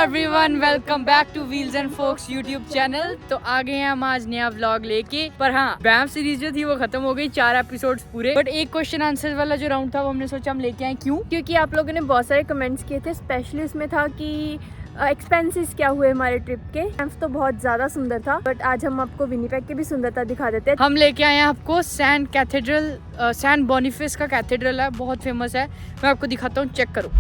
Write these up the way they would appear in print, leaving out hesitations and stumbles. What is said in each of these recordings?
Everyone, welcome back to wheels and folks YouTube channel. तो आ गए हैं हम आज नया व्लॉग लेके। पर हाँ, बैंफ सीरीज जो थी वो खत्म हो गई, 4 एपिसोड्स पूरे। बट एक क्वेश्चन आंसर वाला जो राउंड था वो हमने सोचा हम लेके आए। क्यों? क्योंकि आप लोगों ने बहुत सारे कमेंट्स किए थे। स्पेशली उसमें था कि एक्सपेंसेस क्या हुए हमारे ट्रिप के। बैंफ तो बहुत ज़्यादा सुंदर था, बट आज हम आपको विनीपेग की भी सुंदरता दिखा देते हैं। हम लेके आए हैं आपको सैंट कैथेड्रल, सैंट बोनिफेस का कैथेड्रल है, बहुत फेमस है। मैं आपको दिखाता हूँ, चेक करो।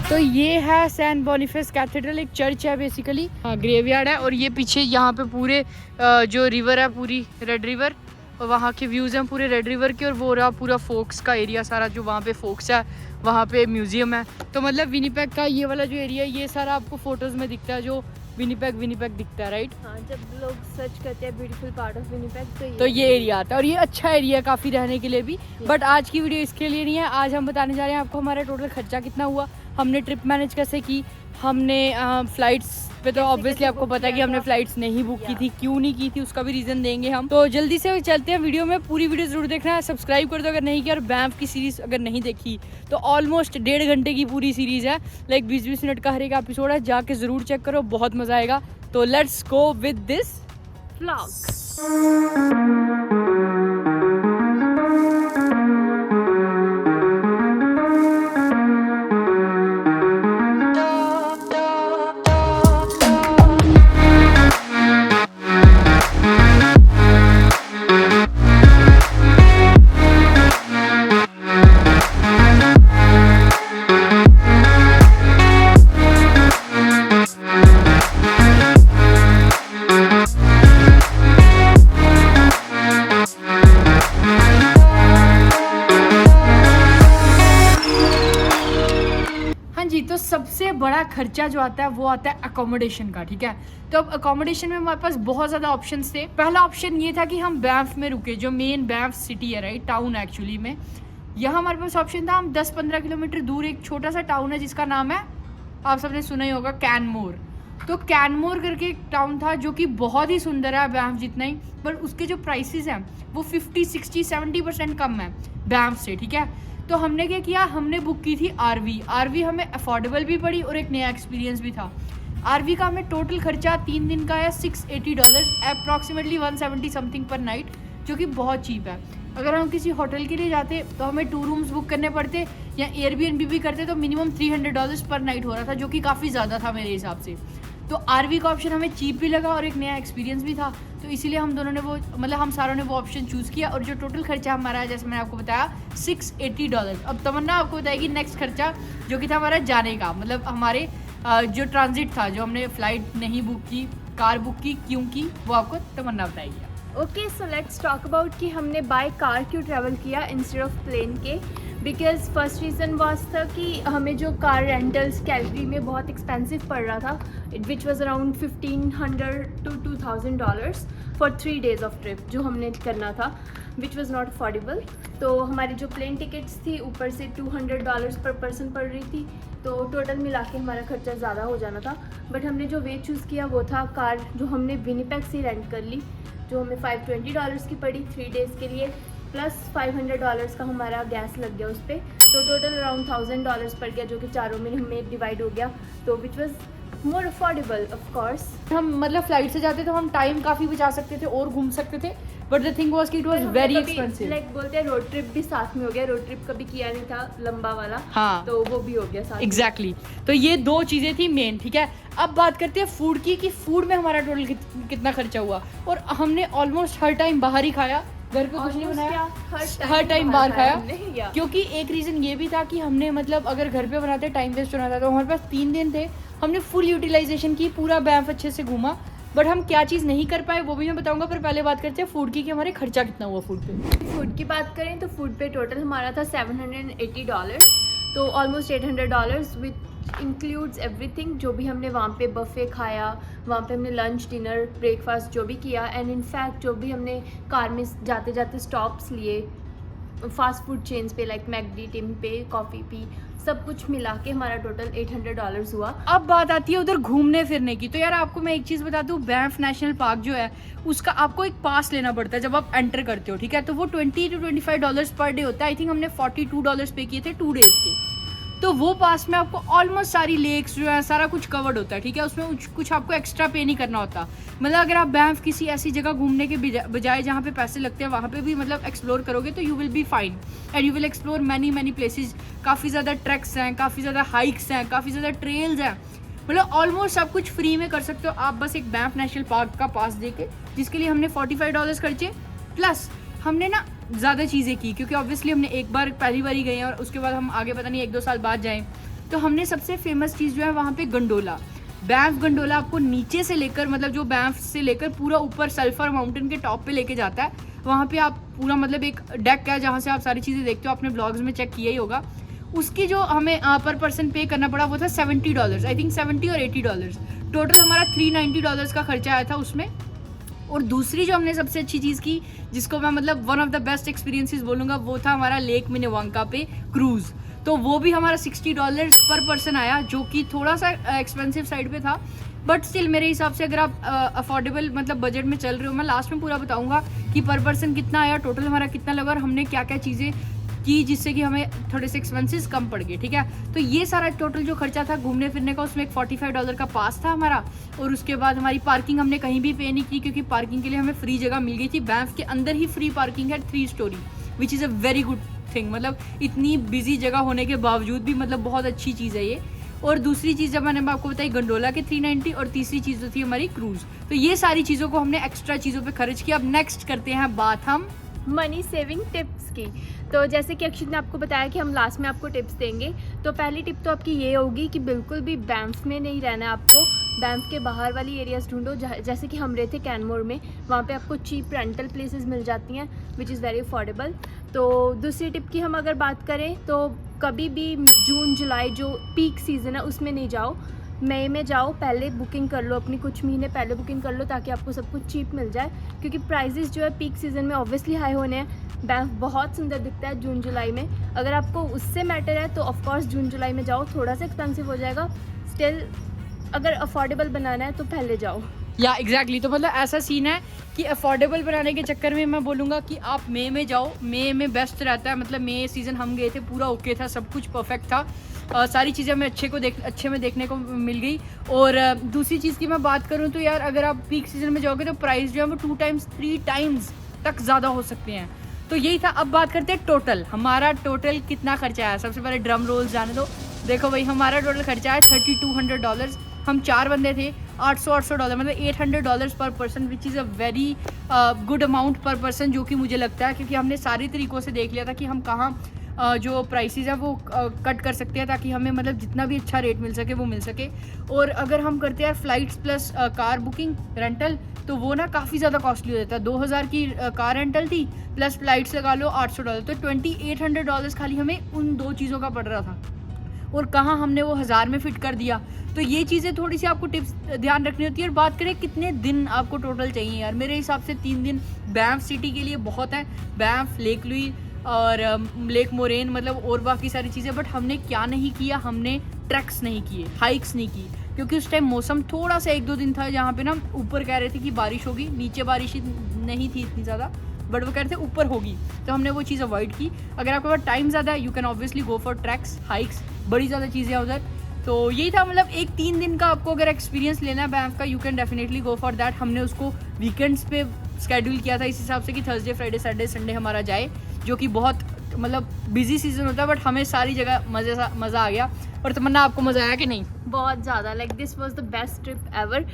तो ये है सैंट बोनिफेस कैथेड्रल, एक चर्च है बेसिकली, ग्रेवयार्ड है। और ये पीछे यहाँ पे पूरे जो रिवर है, पूरी रेड रिवर, और वहाँ के व्यूज़ हैं पूरे रेड रिवर के। और वो रहा पूरा फोक्स का एरिया सारा, जो वहाँ पे फोक्स है, वहाँ पे म्यूजियम है। तो मतलब विनीपेग का ये वाला जो एरिया है, ये सारा आपको फोटोज़ में दिखता है, जो विनीपेग दिखता है, राइट? हाँ, जब लोग सर्च करते हैं ब्यूटीफुल पार्ट ऑफ विनीपेग तो ये एरिया आता है। और ये अच्छा एरिया है काफ़ी रहने के लिए भी। बट आज की वीडियो इसके लिए नहीं है। आज हम बताने जा रहे हैं आपको हमारा टोटल खर्चा कितना हुआ, हमने ट्रिप मैनेज कैसे की, हमने फ्लाइट्स पे तो ऑब्वियसली आपको पता है कि हमने फ्लाइट्स नहीं बुक की थी। क्यों नहीं की थी उसका भी रीज़न देंगे हम। तो जल्दी से चलते हैं वीडियो में। पूरी वीडियो जरूर देखना है, सब्सक्राइब कर दो अगर नहीं किया। और बैंफ की सीरीज़ अगर नहीं देखी तो ऑलमोस्ट 1.5 घंटे की पूरी सीरीज़ है, लाइक 20-20 मिनट का हर एक एपिसोड है। जाके ज़रूर चेक करो, बहुत मज़ा आएगा। तो let's go with this vlog. तो सबसे बड़ा खर्चा जो आता है वो आता है अकोमोडेशन का, ठीक है? तो अब अकोमोडेशन में हमारे पास बहुत ज़्यादा ऑप्शंस थे। पहला ऑप्शन ये था कि हम बैंफ में रुके, जो मेन बैंफ सिटी है, राइट, टाउन एक्चुअली में। यहाँ हमारे पास ऑप्शन था, हम 10-15 किलोमीटर दूर एक छोटा सा टाउन है जिसका नाम है, आप सबने सुना ही होगा, कैनमोर। तो कैनमोर करके एक टाउन था जो कि बहुत ही सुंदर है, बैंफ जितना ही, पर उसके जो प्राइसेस हैं वो 50, 60, 70% कम है बैंफ से, ठीक है? तो हमने क्या किया, हमने बुक की थी आरवी हमें अफोर्डेबल भी पड़ी और एक नया एक्सपीरियंस भी था। आरवी का हमें टोटल खर्चा 3 दिन का है $680, अप्रॉक्सीमेटली 170 समथिंग पर नाइट, जो कि बहुत चीप है। अगर हम किसी होटल के लिए जाते तो हमें 2 रूम्स बुक करने पड़ते, या एयरबीएनबी भी करते तो मिनिमम $300 पर नाइट हो रहा था, जो कि काफ़ी ज़्यादा था मेरे हिसाब से। तो आरवी का ऑप्शन हमें चीप भी लगा और एक नया एक्सपीरियंस भी था, तो इसीलिए हम दोनों ने वो, मतलब हम सारों ने वो ऑप्शन चूज़ किया। और जो टोटल खर्चा हमारा है, जैसे मैंने आपको बताया, $680। अब तमन्ना आपको बताएगी नेक्स्ट खर्चा, जो कि था हमारा जाने का, मतलब हमारे जो ट्रांजिट था, जो हमने फ़्लाइट नहीं बुक की, कार बुक की, क्यों की, वो आपको तमन्ना बताएगी। Okay, so let's talk about कि हमने बाय कार क्यों ट्रैवल किया इंस्टेड ऑफ प्लेन के। बिकॉज फर्स्ट रीज़न वाज था कि हमें जो कार रेंटल्स कैलगरी में बहुत एक्सपेंसिव पड़ रहा था, which was around $1,500 to $2,000 for 3 days of trip जो हमने करना था, विच वॉज़ नॉट अफोर्डेबल। तो हमारी जो प्लेन टिकट्स थी ऊपर से $200 पर पर्सन पड़ रही थी, तो टोटल मिला के हमारा खर्चा ज़्यादा हो जाना था। बट हमने जो वे चूज़ किया वो था कार, जो हमने विनीपेग से रेंट कर ली, जो हमें $520 की पड़ी 3 days के लिए, प्लस $500 का हमारा गैस लग गया उस पर। तो टोटल अराउंड $1,000 पड़ गया, जो कि चारों में हमें डिवाइड हो गया, तो which was more affordable of course. हम मतलब फ्लाइट से जाते तो हम टाइम काफ़ी बचा सकते थे और घूम सकते थे, बट द थिंग वाज कि it was very expensive. Like बोलते हैं रोड ट्रिप भी साथ में हो गया, रोड ट्रिप कभी किया नहीं था लंबा वाला, हाँ, तो वो भी हो गया साथ। एग्जैक्टली तो ये 2 चीज़ें थी मेन, ठीक है? अब बात करते हैं फूड की, कि फूड में हमारा टोटल कितना खर्चा हुआ। और हमने ऑलमोस्ट हर टाइम बाहर ही खाया, घर पे कुछ नहीं बनाया, हर टाइम बाहर खाया। क्योंकि एक रीज़न ये भी था कि हमने, मतलब अगर घर पे बनाते टाइम वेस्ट होना था, तो हमारे पास 3 दिन थे, हमने फुल यूटिलाइजेशन की, पूरा बैंफ अच्छे से घूमा। बट हम क्या चीज़ नहीं कर पाए वो भी मैं बताऊंगा, पर पहले बात करते हैं फूड की, कि हमारे खर्चा कितना हुआ फूड पे। फूड की बात करें तो फूड पे टोटल हमारा था $780, तो ऑलमोस्ट $800, विच इंक्लूड्स एवरीथिंग। जो भी हमने वहाँ पे बफे खाया, वहाँ पे हमने लंच, डिनर, ब्रेकफास्ट जो भी किया, एंड इनफैक्ट जो भी हमने कार में जाते जाते स्टॉप्स लिए, फास्ट फूड चेन्स पे लाइक मैकडी, टिम पे, कॉफ़ी पी, सब कुछ मिला के हमारा टोटल $800 हुआ। अब बात आती है उधर घूमने फिरने की। तो यार आपको मैं एक चीज़ बता दूँ, बैंफ नेशनल पार्क जो है उसका आपको एक पास लेना पड़ता है जब आप एंटर करते हो, ठीक है। तो वो $20 to $25 पर डे होता है। आई थिंक हमने $42 पे किए थे 2 डेज़ के। तो वो पास में आपको ऑलमोस्ट सारी लेक्स जो है सारा कुछ कवर्ड होता है, ठीक है। उसमें कुछ आपको एक्स्ट्रा पे नहीं करना होता। मतलब अगर आप बैंफ किसी ऐसी जगह घूमने के बजाय जहाँ पे पैसे लगते हैं वहाँ पे भी मतलब एक्सप्लोर करोगे तो you will be fine and you will explore many places. काफ़ी ज़्यादा ट्रैक्स हैं, काफ़ी ज़्यादा हाइक्स हैं, काफ़ी ज़्यादा ट्रेल्स हैं। मतलब ऑलमोस्ट सब कुछ फ्री में कर सकते हो आप बस एक बैंफ नेशनल पार्क का पास देके, जिसके लिए हमने $45 खर्चे। प्लस हमने ना ज़्यादा चीज़ें की क्योंकि ऑब्वियसली हमने एक बार पहली बार ही गए हैं और उसके बाद हम आगे पता नहीं 1-2 साल बाद जाएं। तो हमने सबसे फेमस चीज़ जो है वहाँ पे गंडोला, बैंफ गंडोला आपको नीचे से लेकर मतलब जो बैंफ से लेकर पूरा ऊपर सल्फर माउंटेन के टॉप पे लेके जाता है। वहाँ पे आप पूरा मतलब एक डेक है जहाँ से आप सारी चीज़ें देखते हो, आपने ब्लॉग्स में चेक किया ही होगा। उसकी जो हमें पर पर्सन पे करना पड़ा वो था $70, आई थिंक $70 और $80। टोटल हमारा $390 का खर्चा आया था उसमें। और दूसरी जो हमने सबसे अच्छी चीज़ की, जिसको मैं मतलब one of the best experiences बोलूँगा, वो था हमारा लेक मिनेवांका पे क्रूज़। तो वो भी हमारा $60 पर पर्सन आया, जो कि थोड़ा सा एक्सपेंसिव साइड पे था, बट स्टिल मेरे हिसाब से अगर आप अफोर्डेबल मतलब बजट में चल रहे हो, मैं लास्ट में पूरा बताऊँगा कि पर पर्सन कितना आया, टोटल हमारा कितना लगा और हमने क्या क्या चीज़ें की जिससे कि हमें थोड़े से एक्सपेंसेस कम पड़ गए, ठीक है। तो ये सारा टोटल जो खर्चा था घूमने फिरने का, उसमें एक $45 का पास था हमारा। और उसके बाद हमारी पार्किंग हमने कहीं भी पे नहीं की क्योंकि पार्किंग के लिए हमें फ्री जगह मिल गई थी। बैंफ के अंदर ही फ्री पार्किंग है 3 story, which is a very good thing. मतलब इतनी बिजी जगह होने के बावजूद भी मतलब बहुत अच्छी चीज़ है ये। और दूसरी चीज़ जब मैंने आपको बताई गंडोला के 390, और तीसरी चीज़ थी हमारी क्रूज़। तो ये सारी चीज़ों को हमने एक्स्ट्रा चीज़ों पे खर्च किया। अब नेक्स्ट करते हैं बात हम मनी सेविंग टिप्स की। तो जैसे कि अक्षित ने आपको बताया कि हम लास्ट में आपको टिप्स देंगे, तो पहली टिप तो आपकी ये होगी कि बिल्कुल भी बैंफ में नहीं रहना है आपको। बैंफ के बाहर वाली एरियाज़ ढूंढो, जैसे कि हम रहे थे कैनमोर में, वहाँ पे आपको चीप रेंटल प्लेसेस मिल जाती हैं विच इज़ वेरी अफोर्डेबल। तो दूसरी टिप की हम अगर बात करें तो कभी भी जून जुलाई जो पीक सीज़न है उसमें नहीं जाओ, मई में जाओ। पहले बुकिंग कर लो, अपनी कुछ महीने पहले बुकिंग कर लो ताकि आपको सब कुछ चीप मिल जाए, क्योंकि प्राइजेस जो है पीक सीज़न में ऑब्वियसली हाई होने हैं। बैंफ बहुत सुंदर दिखता है जून जुलाई में। अगर आपको उससे मैटर है तो ऑफकोर्स जून जुलाई में जाओ, थोड़ा सा एक्सपेंसिव हो जाएगा, स्टिल अगर अफोर्डेबल बनाना है तो पहले जाओ। या एग्जैक्टली। तो मतलब ऐसा सीन है कि अफोर्डेबल बनाने के चक्कर में मैं बोलूँगा कि आप मई में जाओ, मई में बेस्ट रहता है। मतलब मई सीज़न हम गए थे, पूरा ओके था, सब कुछ परफेक्ट था, सारी चीज़ें हमें अच्छे में देखने को मिल गई। और दूसरी चीज़ की मैं बात करूँ तो यार अगर आप पीक सीज़न में जाओगे तो प्राइस जो है वो 2 टाइम्स 3 टाइम्स तक ज़्यादा हो सकते हैं। तो यही था। अब बात करते हैं टोटल, हमारा टोटल कितना खर्चा आया। सबसे पहले ड्रम रोल्स जाने दो। देखो भाई, हमारा टोटल खर्चा है $3200। हम 4 बंदे थे, $800 मतलब $800 पर person, which is a very good amount पर पर्सन, जो कि मुझे लगता है क्योंकि हमने सारे तरीक़ों से देख लिया था कि हम कहाँ जो प्राइसेस है वो कट कर सकते हैं ताकि हमें मतलब जितना भी अच्छा रेट मिल सके वो मिल सके। और अगर हम करते हैं flights plus car booking rental, तो वो ना काफ़ी ज़्यादा कॉस्टली हो जाता है। 2000 की कार रेंटल थी, प्लस फ़्लाइट्स लगा लो $800, तो $2800 खाली हमें उन 2 चीज़ों का पड़ रहा था। और कहाँ हमने वो 1000 में फ़िट कर दिया। तो ये चीज़ें थोड़ी सी आपको टिप्स ध्यान रखनी होती है। और बात करें कितने दिन आपको टोटल चाहिए, यार मेरे हिसाब से 3 दिन बैंफ सिटी के लिए बहुत है। बैंफ, लेक लुई और लेक मोरेन, मतलब और बाकी सारी चीज़ें। बट हमने क्या नहीं किया, हमने ट्रैक्स नहीं किए, हाइक्स नहीं की, क्योंकि उस टाइम मौसम थोड़ा सा 1-2 दिन था जहाँ पे ना ऊपर कह रहे थे कि बारिश होगी, नीचे बारिश नहीं थी इतनी ज़्यादा, बट वो कह रहे थे ऊपर होगी, तो हमने वो चीज़ अवॉइड की। अगर आपके पास टाइम ज़्यादा है, you can obviously go for tracks, hikes, बड़ी ज़्यादा चीज़ें हैं उधर। तो यही था, मतलब एक 3 दिन का आपको अगर एक्सपीरियंस लेना है बैंफ का, you can definitely go for that. हमने उसको वीकेंड्स पे स्केड्यूल किया था इस हिसाब से कि थर्सडे, फ्राइडे, सैटरडे, संडे हमारा जाए, जो कि बहुत मतलब बिजी सीज़न होता है। बट हमें सारी जगह मज़ा आ गया। और तमन्ना, आपको मज़ा आया कि नहीं? बहुत ज़्यादा, like this was the best trip ever.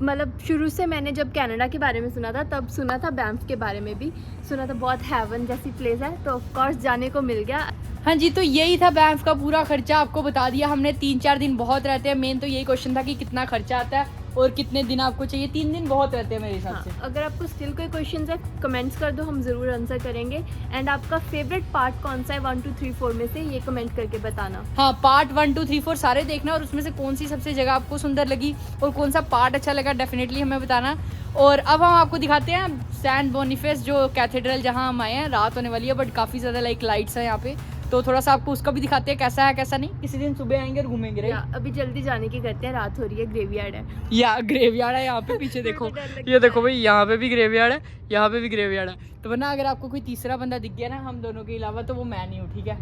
मतलब शुरू से मैंने जब कनाडा के बारे में सुना था तब सुना था, बैंफ के बारे में भी सुना था, बहुत हेवन जैसी प्लेस है, तो ऑफ कोर्स जाने को मिल गया। हाँ जी, तो यही था बैंफ का पूरा खर्चा, आपको बता दिया हमने। 3-4 दिन बहुत रहते हैं। मेन तो यही क्वेश्चन था कि कितना खर्चा आता है। और कितने दिन आपको चाहिए? 3 दिन बहुत रहते हैं मेरे हिसाब हाँ, से। अगर आपको स्टिल कोई क्वेश्चन है कमेंट्स कर दो, हम ज़रूर आंसर करेंगे। एंड आपका फेवरेट पार्ट कौन सा है 1 2 3 4 में से, ये कमेंट करके बताना। हाँ, पार्ट 1 2 3 4 सारे देखना और उसमें से कौन सी सबसे जगह आपको सुंदर लगी और कौन सा पार्ट अच्छा लगा डेफिनेटली हमें बताना। और अब हम आपको दिखाते हैं सैंट बोनिफेस जो कैथेड्रल जहाँ हम आए हैं। रात होने वाली है बट काफ़ी ज़्यादा लाइट्स हैं यहाँ पे, तो थोड़ा सा आपको उसका भी दिखाते हैं कैसा है कैसा नहीं। किसी दिन सुबह आएंगे और घूमेंगे या राइट। अभी जल्दी जाने की करते हैं, रात हो रही है, ग्रेवयार्ड है। या ग्रेवयार्ड है यहाँ पे पीछे देखो, डर लगता ये देखो भाई, यहाँ पे भी ग्रेवयार्ड है, यहाँ पे भी ग्रेवयार्ड है। तो वरना अगर आपको कोई तीसरा बंदा दिख गया ना हम दोनों के अलावा, तो वो मैं नहीं हूँ, ठीक है।